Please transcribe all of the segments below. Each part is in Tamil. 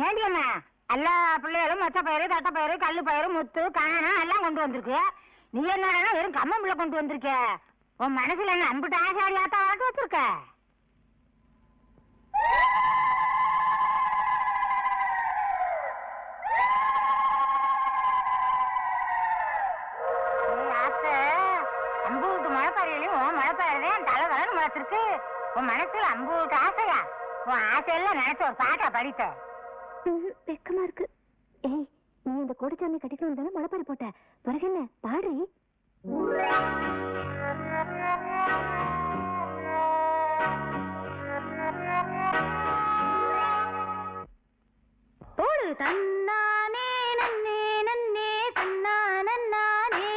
ஏண்டியம்மா எல்லா பிள்ளைகளும் மொச்ச பயிறு தட்டை பயிறு கல்லு பயிறு முத்து காணம் எல்லாம் கொண்டு வந்திருக்கு. நீ என்னடா வெறும் கம்மம்பிள்ளை கொண்டு வந்திருக்க? உன் மனசுல என்ன அம்பிட்டு ஆசாரியாத்தா வாட்டு வச்சிருக்க? அம்பூட்டு மழைப்பயிரையும் உன் மழைப்பயிரதே என் தலை வரன்னு முளைச்சிருக்கு. உன் மனசுல அம்பூட்டு ஆசையா? உன் ஆசையெல்லாம் நினைச்ச ஒரு பாட்டா படித்த வெக்கமா இருக்கு. ஏய், நீ இந்த கோடிச்சாமி கட்டிக்கணும் தானே மழைப்பயிரை போட்ட? பிறகு என்ன பாடுறி? போடு தன்னானே நன்னே நன்னே தன்னா நன்னானே.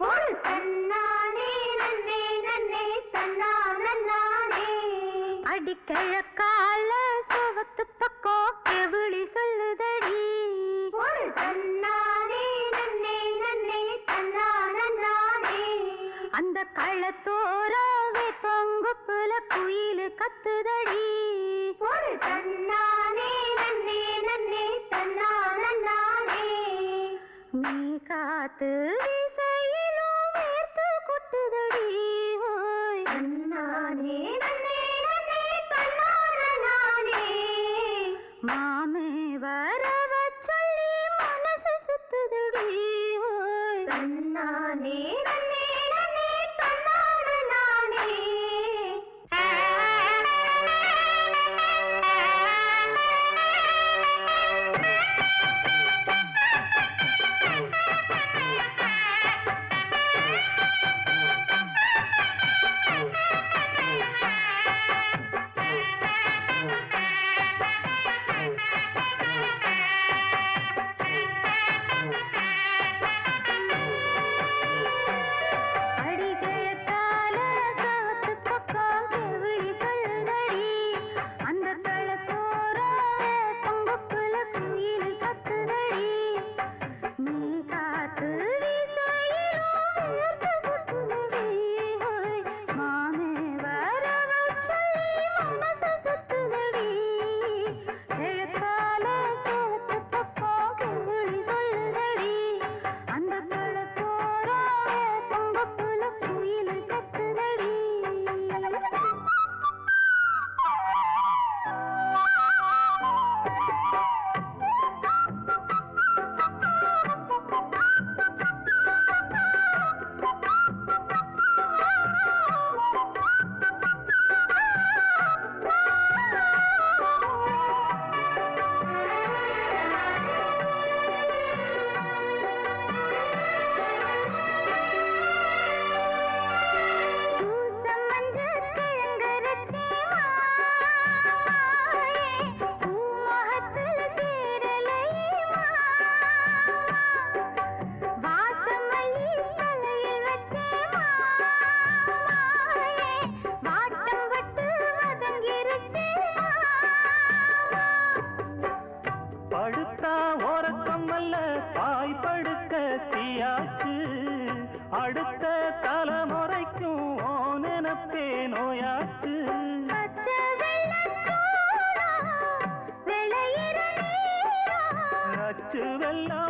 போடு தன்னானே நன்னே நன்னே தன்னா நன்னானே. அடிக்கிழக்கால சுவத்து பக்கம் எவிழி சொல்லுதடி. போடு தன்னானே நன்னே நன்னே தன்னா நன்னானே. அந்த களத்தோராவே பொங்குப்புல குயிலு கத்துதடி. போடு தன்னானே நன்னே நன்னே தன்னா நன்னானே. நீ காத்து வீசையிலும் வேர்த்து கொட்டுதடி. ஹோய் தன்னானே நன்னே நன்னே தன்னா நன்னானே. மாமே வரவ சொல்லி மனசு சுத்துதடி. ஹோய் தன்னானே நன்னே நன்னே தன்னா நன்னானே. அடுத்த தலைமுறைக்கும் நினைப்பே நோயாச்சு. அச்சு வெள்ளா